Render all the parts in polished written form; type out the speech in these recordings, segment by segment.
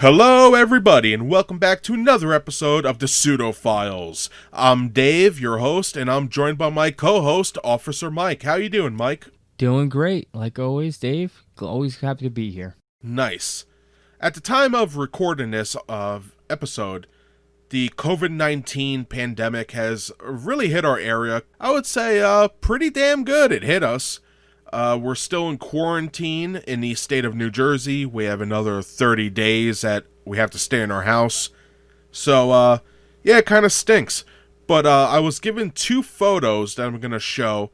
Hello everybody and welcome back to another episode of the Pseudo-Files. I'm Dave, your host, and I'm joined by my co-host, Officer Mike. How you doing, Mike? Doing great, like always, Dave. Always happy to be here. Nice. At the time of recording this episode, the COVID-19 pandemic has really hit our area. I would say pretty damn good it hit us. We're still in quarantine in the state of New Jersey. We have another 30 days that we have to stay in our house. So, yeah, it kind of stinks. But I was given two photos that I'm going to show,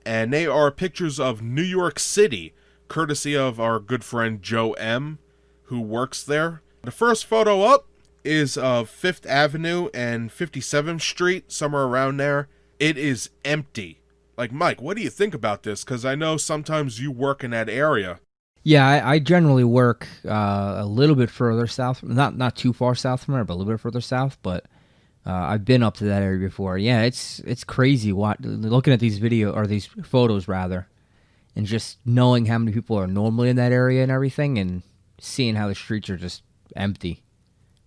and they are pictures of New York City, courtesy of our good friend Joe M., who works there. The first photo up is of 5th Avenue and 57th Street, somewhere around there. It is empty. Like, Mike, what do you think about this? Because I know sometimes you work in that area. Yeah, I generally work a little bit further south. Not too far south from there, but a little bit further south. But I've been up to that area before. Yeah, it's crazy looking at these these photos rather, and just knowing how many people are normally in that area and everything, and seeing how the streets are just empty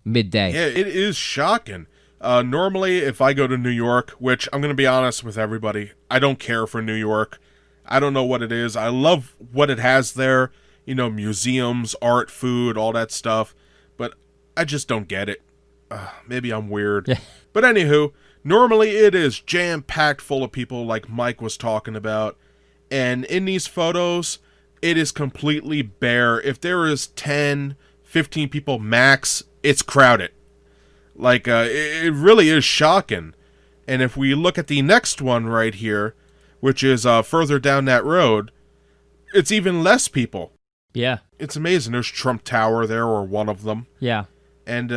midday. Yeah, it is shocking. Normally, if I go to New York, which I'm going to be honest with everybody, I don't care for New York. I don't know what it is. I love what it has there. You know, museums, art, food, all that stuff. But I just don't get it. Maybe I'm weird. Yeah. But anywho, normally it is jam-packed full of people like Mike was talking about. And in these photos, it is completely bare. If there is 10, 15 people max, it's crowded. Like, it really is shocking. And if we look at the next one right here, which is further down that road, it's even less people. Yeah. It's amazing. There's Trump Tower there, or one of them. Yeah. And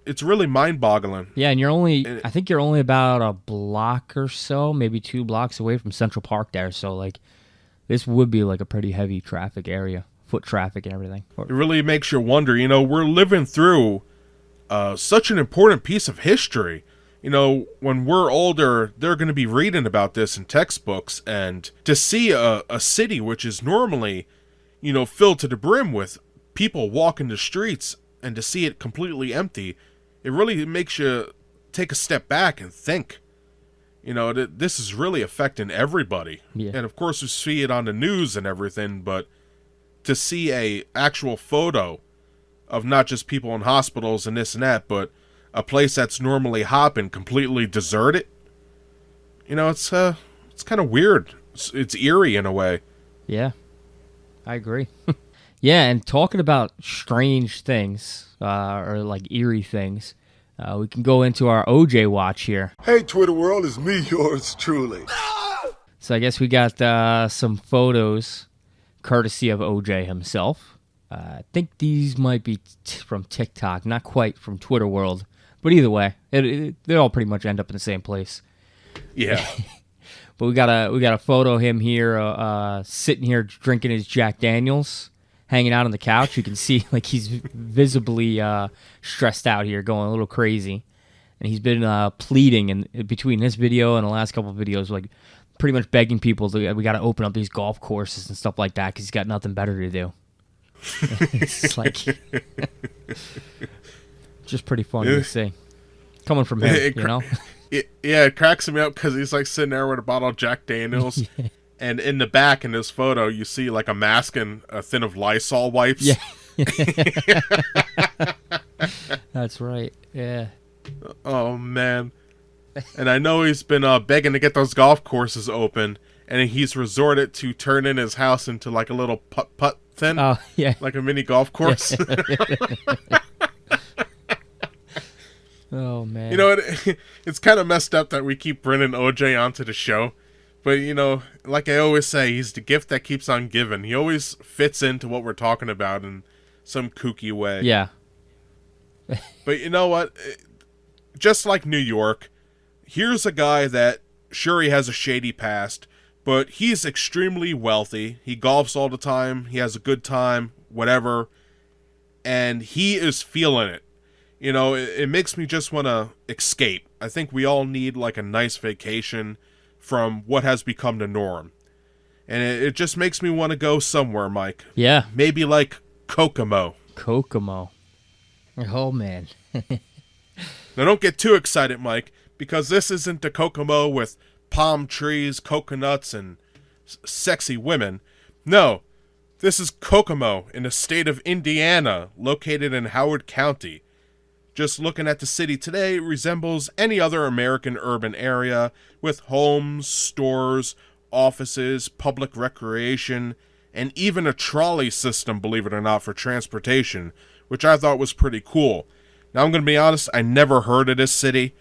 it's really mind-boggling. Yeah, and I think you're only about a block or so, maybe 2 blocks away from Central Park there. So, like, this would be like a pretty heavy traffic area, foot traffic and everything. It really makes you wonder, you know, we're living through such an important piece of history. You know, when we're older, they're going to be reading about this in textbooks, and to see a city which is normally, you know, filled to the brim with people walking the streets, and to see it completely empty, it really makes you take a step back and think, you know, this is really affecting everybody. Yeah. And of course we see it on the news and everything, but to see a actual photo of not just people in hospitals and this and that, but a place that's normally hopping completely deserted. You know, it's kind of weird. It's eerie in a way. Yeah, I agree. Yeah, and talking about strange things, or like eerie things, we can go into our OJ watch here. Hey, Twitter world, it's me, yours truly. So I guess we got some photos courtesy of OJ himself. I think these might be from TikTok, not quite from Twitter world, but either way, they all pretty much end up in the same place. Yeah. But we got a photo of him here, sitting here drinking his Jack Daniels, hanging out on the couch. You can see like he's visibly stressed out here, going a little crazy, and he's been pleading in between this video and the last couple of videos, like pretty much begging people we got to open up these golf courses and stuff like that because he's got nothing better to do. It's like just pretty funny to see coming from him, you know. It cracks me up because he's like sitting there with a bottle of Jack Daniels. Yeah. And in the back in this photo you see like a mask and a thing of Lysol wipes. Yeah. That's right. Yeah. Oh man. And I know he's been begging to get those golf courses open, and he's resorted to turning his house into like a little putt thing. Oh, yeah. Like a mini golf course. Yeah. Oh, man. You know, it's kind of messed up that we keep bringing OJ onto the show. But, you know, like I always say, he's the gift that keeps on giving. He always fits into what we're talking about in some kooky way. Yeah. But you know what? Just like New York, here's a guy that, sure, he has a shady past, but he's extremely wealthy. He golfs all the time. He has a good time, whatever. And he is feeling it. You know, it makes me just want to escape. I think we all need like a nice vacation from what has become the norm. And it just makes me want to go somewhere, Mike. Yeah. Maybe like Kokomo. Kokomo. Oh, man. Now, don't get too excited, Mike, because this isn't the Kokomo with palm trees, coconuts, and sexy women. No, this is Kokomo in the state of Indiana, located in Howard County. Just looking at the city today, it resembles any other American urban area with homes, stores, offices, public recreation, and even a trolley system, believe it or not, for transportation, which I thought was pretty cool. Now, I'm going to be honest, I never heard of this city,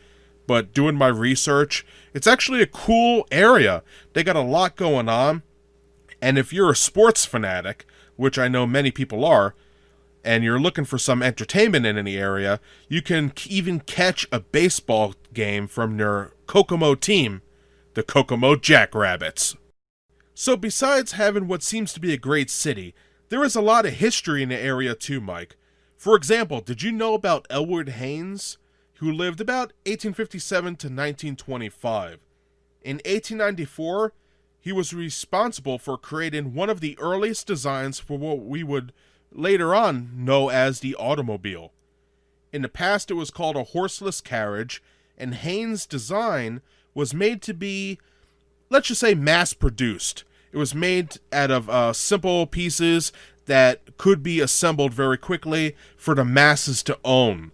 but doing my research, it's actually a cool area. They got a lot going on, and if you're a sports fanatic, which I know many people are, and you're looking for some entertainment in any area, you can even catch a baseball game from their Kokomo team, the Kokomo Jackrabbits. So besides having what seems to be a great city, there is a lot of history in the area too, Mike. For example, did you know about Elwood Haynes, who lived about 1857 to 1925? In 1894, he was responsible for creating one of the earliest designs for what we would later on know as the automobile. In the past, it was called a horseless carriage, and Haynes' design was made to be, let's just say, mass-produced. It was made out of simple pieces that could be assembled very quickly for the masses to own.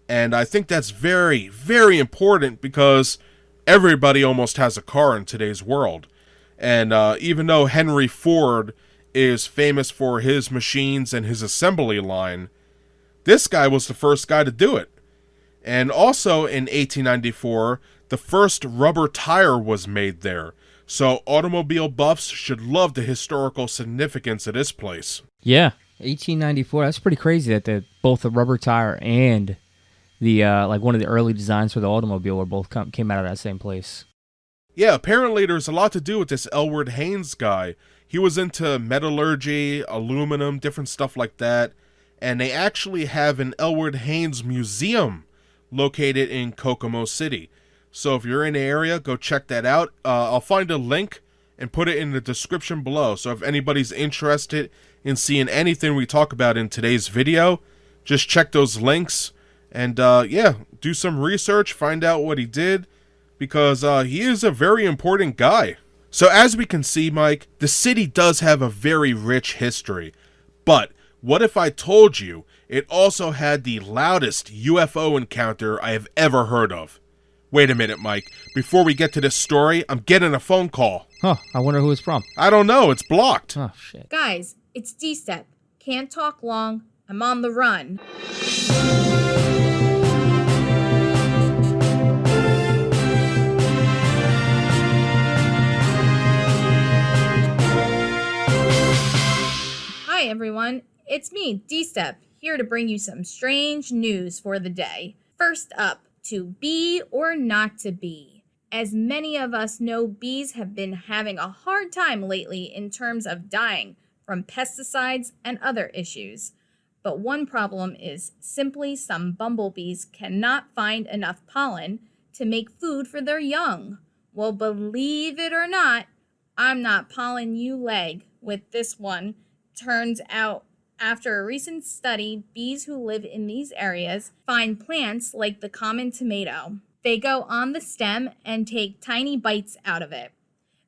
And I think that's very, very important because everybody almost has a car in today's world. And even though Henry Ford is famous for his machines and his assembly line, this guy was the first guy to do it. And also in 1894, the first rubber tire was made there. So automobile buffs should love the historical significance of this place. Yeah, 1894. That's pretty crazy that both the rubber tire and the like one of the early designs for the automobile were both came out of that same place. Yeah, apparently there's a lot to do with this Elwood Haynes guy. He was into metallurgy, aluminum, different stuff like that. And they actually have an Elwood Haynes museum located in Kokomo City. So if you're in the area, go check that out. I'll find a link and put it in the description below. So if anybody's interested in seeing anything we talk about in today's video, just check those links and yeah, do some research, find out what he did, because he is a very important guy. So as we can see, Mike, the city does have a very rich history. But what if I told you it also had the loudest UFO encounter I have ever heard of? Wait a minute, Mike. Before we get to this story, I'm getting a phone call. Huh, I wonder who it's from. I don't know. It's blocked. Oh, shit. Guys, it's Dstep. Can't talk long. I'm on the run. Hi, everyone. It's me, Dstep, here to bring you some strange news for the day. First up, to be or not to be. As many of us know, bees have been having a hard time lately in terms of dying from pesticides and other issues. But one problem is simply some bumblebees cannot find enough pollen to make food for their young. Well, believe it or not, I'm not pollen you leg with this one. Turns out, after a recent study, bees who live in these areas find plants like the common tomato. They go on the stem and take tiny bites out of it.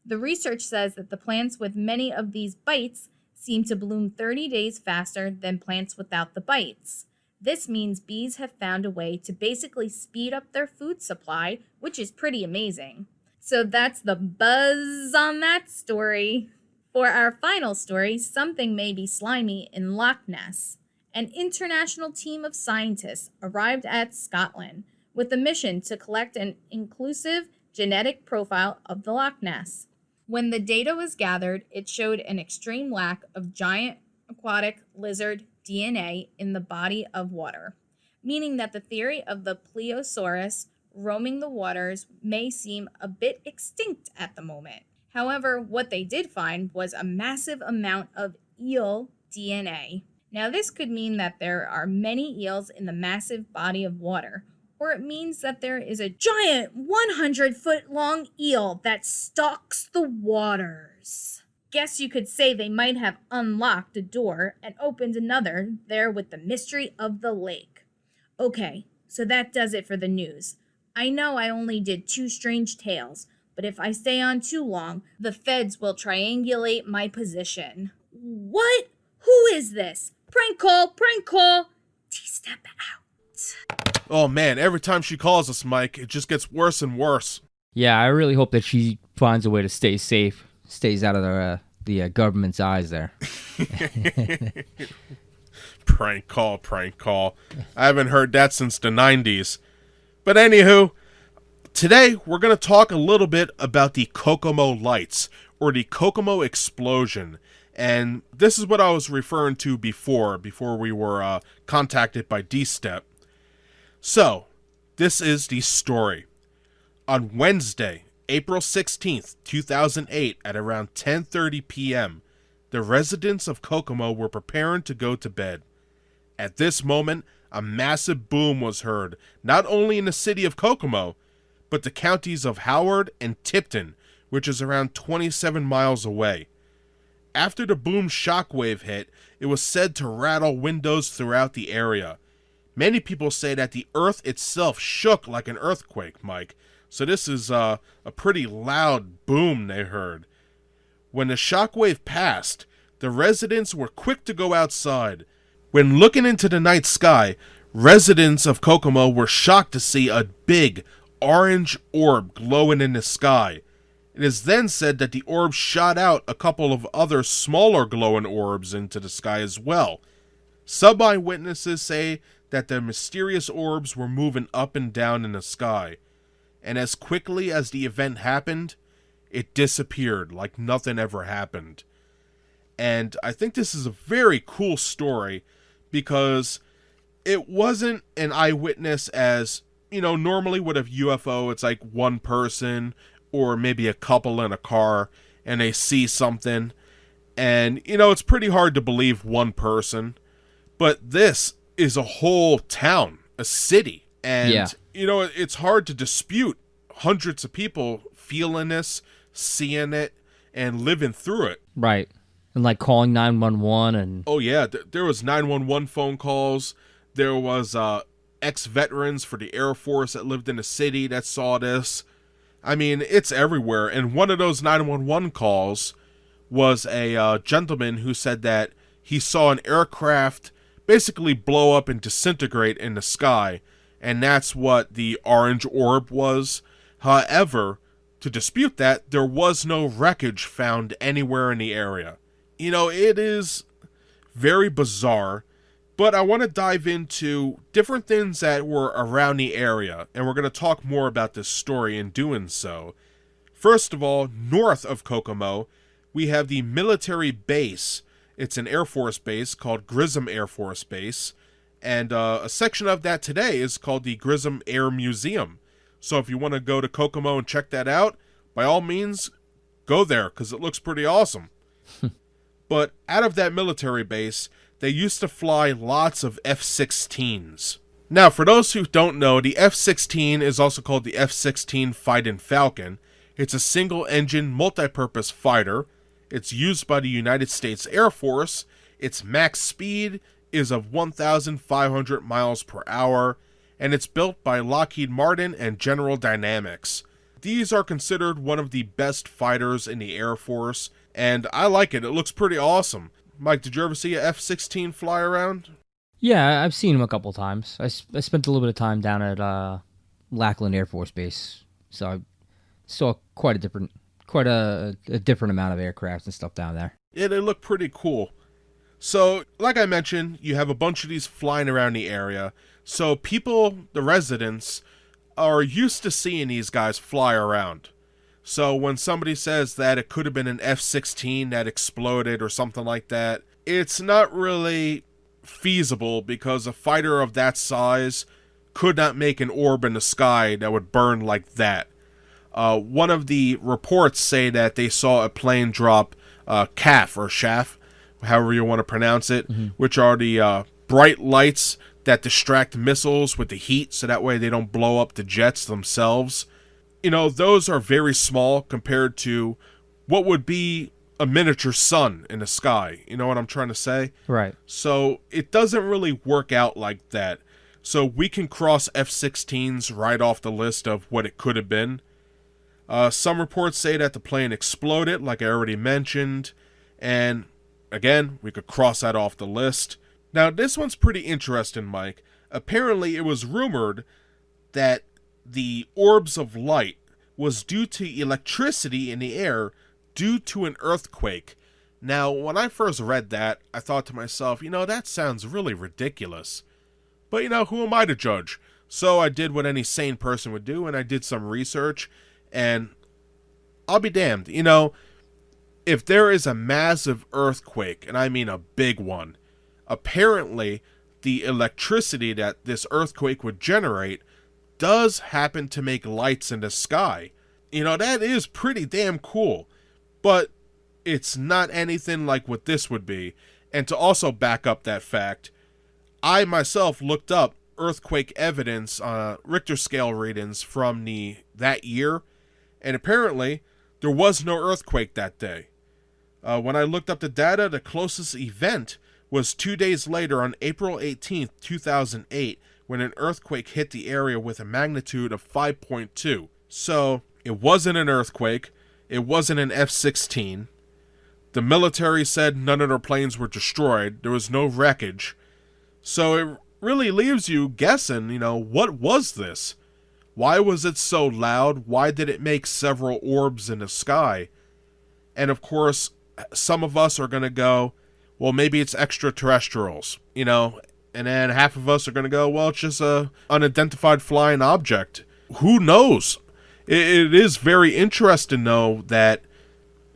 The research says that the plants with many of these bites seem to bloom 30 days faster than plants without the bites. This means bees have found a way to basically speed up their food supply, which is pretty amazing. So that's the buzz on that story. For our final story, something may be slimy in Loch Ness. An international team of scientists arrived at Scotland with a mission to collect an inclusive genetic profile of the Loch Ness. When the data was gathered, it showed an extreme lack of giant aquatic lizard DNA in the body of water, meaning that the theory of the Plesiosaurus roaming the waters may seem a bit extinct at the moment. However, what they did find was a massive amount of eel DNA. Now, this could mean that there are many eels in the massive body of water, or it means that there is a giant 100-foot-long eel that stalks the waters. Guess you could say they might have unlocked a door and opened another there with the mystery of the lake. Okay, so that does it for the news. I know I only did 2 strange tales, but if I stay on too long, the feds will triangulate my position. What? Who is this? Prank call, prank call. Dstep out. Oh man, every time she calls us, Mike, it just gets worse and worse. Yeah, I really hope that she finds a way to stay safe, stays out of the government's eyes there. Prank call, prank call. I haven't heard that since the 90s. But anywho, today we're going to talk a little bit about the Kokomo lights, or the Kokomo explosion. And this is what I was referring to before we were contacted by Dstep. So, this is the story. On Wednesday, April 16th, 2008, at around 10:30 p.m., the residents of Kokomo were preparing to go to bed. At this moment, a massive boom was heard, not only in the city of Kokomo, but the counties of Howard and Tipton, which is around 27 miles away. After the boom shockwave hit, it was said to rattle windows throughout the area. Many people say that the earth itself shook like an earthquake, Mike, so this is a pretty loud boom they heard. When the shockwave passed, the residents were quick to go outside. When looking into the night sky, residents of Kokomo were shocked to see a big orange orb glowing in the sky. It is then said that the orb shot out a couple of other smaller glowing orbs into the sky as well. Some eyewitnesses say that the mysterious orbs were moving up and down in the sky, and as quickly as the event happened, it disappeared like nothing ever happened. And I think this is a very cool story because it wasn't an eyewitness as, normally with a UFO, it's like one person or maybe a couple in a car and they see something. And, it's pretty hard to believe one person. But this is a whole town, a city. And, Yeah. It's hard to dispute hundreds of people feeling this, seeing it, and living through it. Right. And like calling 911 and... Oh, yeah. There was 911 phone calls. There was ex-veterans for the Air Force that lived in the city that saw this. I mean, it's everywhere. And one of those 911 calls was a gentleman who said that he saw an aircraft basically blow up and disintegrate in the sky. And that's what the orange orb was. However, to dispute that, there was no wreckage found anywhere in the area. It is very bizarre, but I want to dive into different things that were around the area, and we're going to talk more about this story in doing so. First of all, north of Kokomo, we have the military base. It's an Air Force base called Grissom Air Force Base, and a section of that today is called the Grissom Air Museum. So if you want to go to Kokomo and check that out, by all means, go there, because it looks pretty awesome. But out of that military base, they used to fly lots of F-16s. Now, for those who don't know, the F-16 is also called the F-16 Fighting Falcon. It's a single-engine, multi-purpose fighter. It's used by the United States Air Force. Its max speed is of 1,500 miles per hour, and it's built by Lockheed Martin and General Dynamics. These are considered one of the best fighters in the Air Force, and I like it. It looks pretty awesome. Mike, did you ever see a F-16 fly around? Yeah, I've seen him a couple times. I spent a little bit of time down at Lackland Air Force Base, so I saw quite a different amount of aircraft and stuff down there. Yeah, they look pretty cool. So, like I mentioned, you have a bunch of these flying around the area, so people, the residents, are used to seeing these guys fly around. So when somebody says that it could have been an F-16 that exploded or something like that, it's not really feasible because a fighter of that size could not make an orb in the sky that would burn like that. One of the reports say that they saw a plane drop CAF or SHAF, however you want to pronounce it, which are the bright lights that distract missiles with the heat so that way they don't blow up the jets themselves. Those are very small compared to what would be a miniature sun in the sky. You know what I'm trying to say? Right. So it doesn't really work out like that. So we can cross F-16s right off the list of what it could have been. Some reports say that the plane exploded, like I already mentioned. And again, we could cross that off the list. Now, this one's pretty interesting, Mike. Apparently, it was rumored that the orbs of light was due to electricity in the air due to an earthquake. Now, when I first read that, I thought to myself, that sounds really ridiculous. But, who am I to judge? So I did what any sane person would do, and I did some research, and I'll be damned. If there is a massive earthquake, and I mean a big one, apparently the electricity that this earthquake would generate does happen to make lights in the sky. That is pretty damn cool. But it's not anything like what this would be. And to also back up that fact, I myself looked up earthquake evidence, Richter scale readings from that year, and apparently there was no earthquake that day. When I looked up the data, the closest event was 2 days later on April 18th, 2008, when an earthquake hit the area with a magnitude of 5.2. So, it wasn't an earthquake, it wasn't an F-16. The military said none of their planes were destroyed, there was no wreckage. So it really leaves you guessing, what was this? Why was it so loud? Why did it make several orbs in the sky? And of course, some of us are going to go, well, maybe it's extraterrestrials, and then half of us are going to go, well, it's just a unidentified flying object. Who knows? It is very interesting, though, that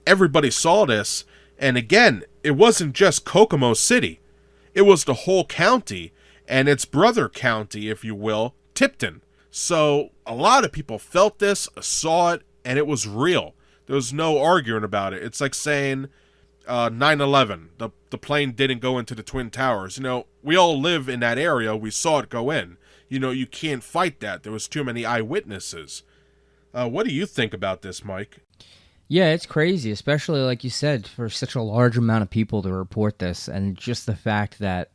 everybody saw this, and again, it wasn't just Kokomo City. It was the whole county, and its brother county, if you will, Tipton. So, a lot of people felt this, saw it, and it was real. There was no arguing about it. It's like saying 9/11, the plane didn't go into the Twin Towers. We all live in that area. We saw it go in. You can't fight that. There was too many eyewitnesses. What do you think about this, Mike? Yeah, it's crazy, especially like you said, for such a large amount of people to report this, and just the fact that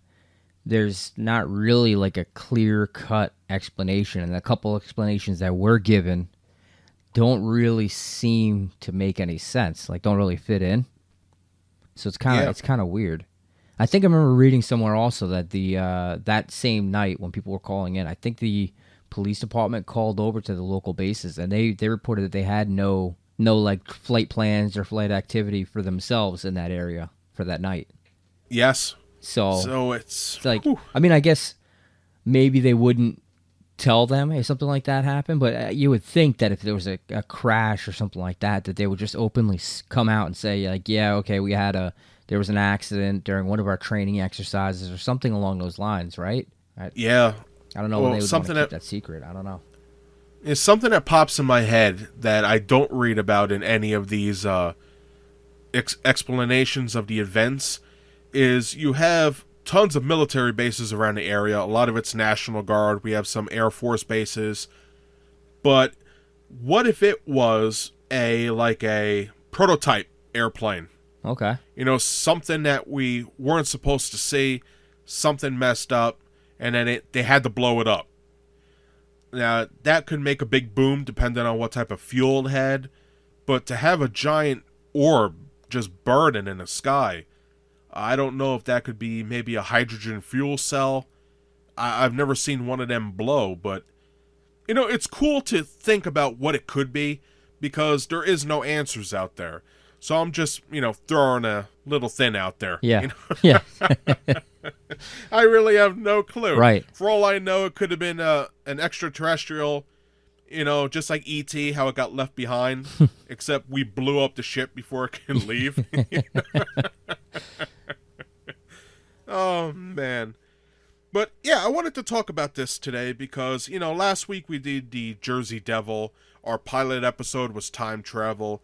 there's not really like a clear-cut explanation, and a couple explanations that were given don't really seem to make any sense, like don't really fit in. So it's kind of weird. I think I remember reading somewhere also that that same night when people were calling in, I think the police department called over to the local bases, and they reported that they had no like flight plans or flight activity for themselves in that area for that night. Yes. So it's like, I mean, I guess maybe they wouldn't tell them if something like that happened, but you would think that if there was a crash or something like that they would just openly come out and say, like, yeah, okay, there was an accident during one of our training exercises or something along those lines, right? Yeah. I don't know when they would want to keep that secret. I don't know. It's something that pops in my head that I don't read about in any of these explanations of the events is you have tons of military bases around the area. A lot of it's National Guard. We have some Air Force bases. But what if it was a prototype airplane? Okay. Something that we weren't supposed to see, something messed up, and then they had to blow it up. Now, that could make a big boom depending on what type of fuel it had, but to have a giant orb just burning in the sky, I don't know if that could be maybe a hydrogen fuel cell. I've never seen one of them blow, but, it's cool to think about what it could be, because there is no answers out there. So I'm just, throwing a little thing out there. Yeah. Yeah. I really have no clue. Right. For all I know, it could have been an extraterrestrial, just like E.T., how it got left behind, except we blew up the ship before it can leave. Oh, man. But, yeah, I wanted to talk about this today because, last week we did the Jersey Devil. Our pilot episode was time travel.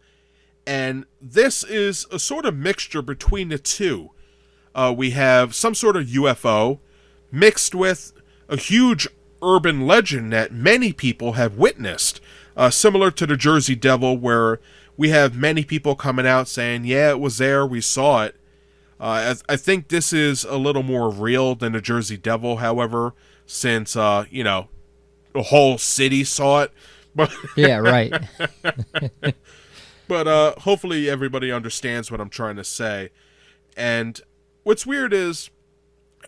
And this is a sort of mixture between the two. We have some sort of UFO mixed with a huge urban legend that many people have witnessed. Similar to the Jersey Devil, where we have many people coming out saying, yeah, it was there, we saw it. I think this is a little more real than the Jersey Devil, however. since, you know, the whole city saw it. But Yeah, right. But hopefully everybody understands what I'm trying to say. And what's weird is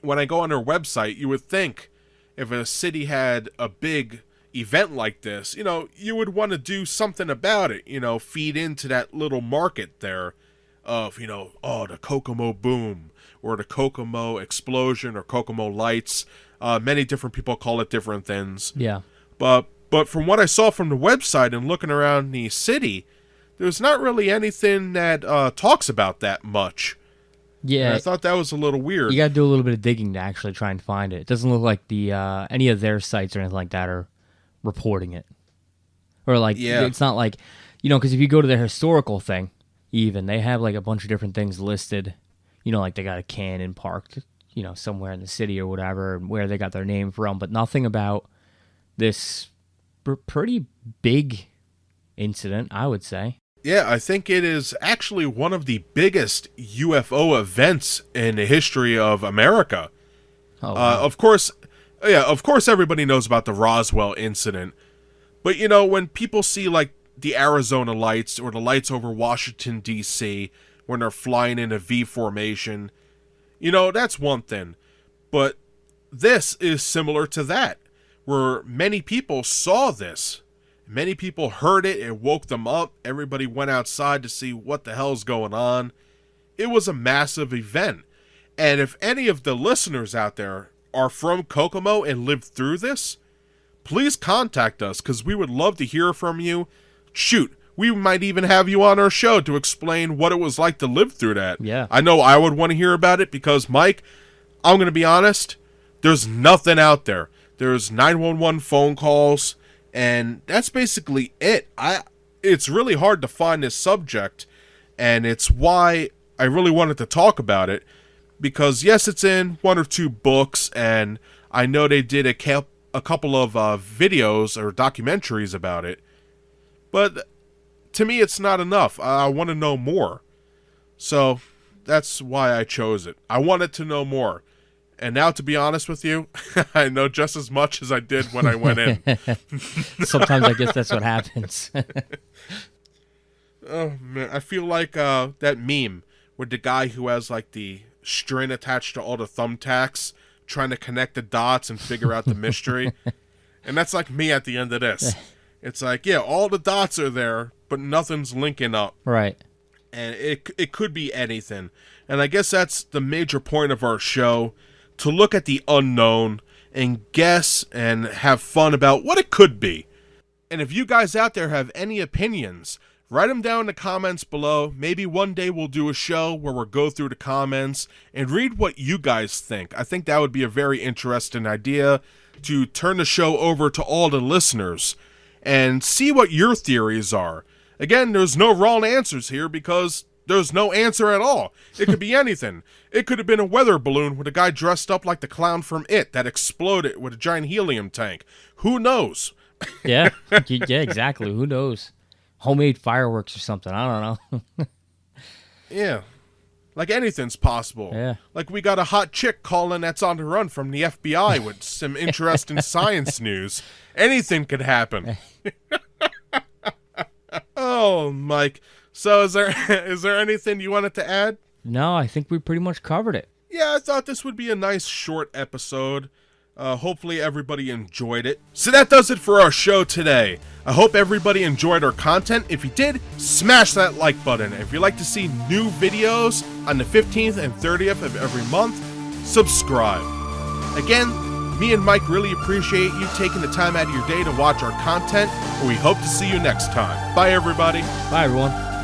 when I go on their website, you would think if a city had a big event like this, you know, you would want to do something about it, you know, feed into that little market there of, you know, oh, the Kokomo boom or the Kokomo explosion or Kokomo lights. Many different people call it different things. Yeah. But from what I saw from the website and looking around the city, there's not really anything that talks about that much. Yeah. And I thought that was a little weird. You got to do a little bit of digging to actually try and find it. It doesn't look like the any of their sites or anything like that are reporting it. Or like, it's not like, you know, because if you go to their historical thing, even, they have like a bunch of different things listed. You know, like they got a cannon parked, you know, somewhere in the city or whatever, where they got their name from, but nothing about this pretty big incident, I would say. Yeah, I think it is actually one of the biggest UFO events in the history of America. Oh, wow. Of course, everybody knows about the Roswell incident. But, you know, when people see, like, the Arizona lights or the lights over Washington, D.C., when they're flying in a V formation, you know, that's one thing. But this is similar to that, where many people saw this. Many people heard it, it woke them up, everybody went outside to see what the hell's going on. It was a massive event. And if any of the listeners out there are from Kokomo and lived through this, please contact us, because we would love to hear from you. Shoot, we might even have you on our show to explain what it was like to live through that. Yeah. I know I would want to hear about it, because, Mike, I'm going to be honest, there's nothing out there. There's 911 phone calls, and that's basically it. It's really hard to find this subject, and it's why I really wanted to talk about it, because yes, it's in one or two books, and I know they did a couple of videos or documentaries about it, but to me it's not enough. I want to know more. So that's why I chose it. I wanted to know more. And now, to be honest with you, I know just as much as I did when I went in. Sometimes I guess that's what happens. Oh, man. I feel like that meme with the guy who has, like, the string attached to all the thumbtacks, trying to connect the dots and figure out the mystery. And that's like me at the end of this. It's like, yeah, all the dots are there, but nothing's linking up. Right. And it could be anything. And I guess that's the major point of our show, to look at the unknown and guess and have fun about what it could be. And if you guys out there have any opinions, write them down in the comments below. Maybe one day we'll do a show where we'll go through the comments and read what you guys think. I think that would be a very interesting idea, to turn the show over to all the listeners and see what your theories are. Again, there's no wrong answers here, because there's no answer at all. It could be anything. It could have been a weather balloon with a guy dressed up like the clown from It that exploded with a giant helium tank. Who knows? Yeah. Yeah, exactly. Who knows? Homemade fireworks or something. I don't know. Yeah. Like anything's possible. Yeah. Like we got a hot chick calling that's on the run from the FBI with some interesting science news. Anything could happen. Oh, Mike. So is there anything you wanted to add? No, I think we pretty much covered it. Yeah, I thought this would be a nice short episode. Hopefully everybody enjoyed it. So that does it for our show today. I hope everybody enjoyed our content. If you did, smash that like button. If you'd like to see new videos on the 15th and 30th of every month, subscribe. Again, me and Mike really appreciate you taking the time out of your day to watch our content, and we hope to see you next time. Bye, everybody. Bye, everyone.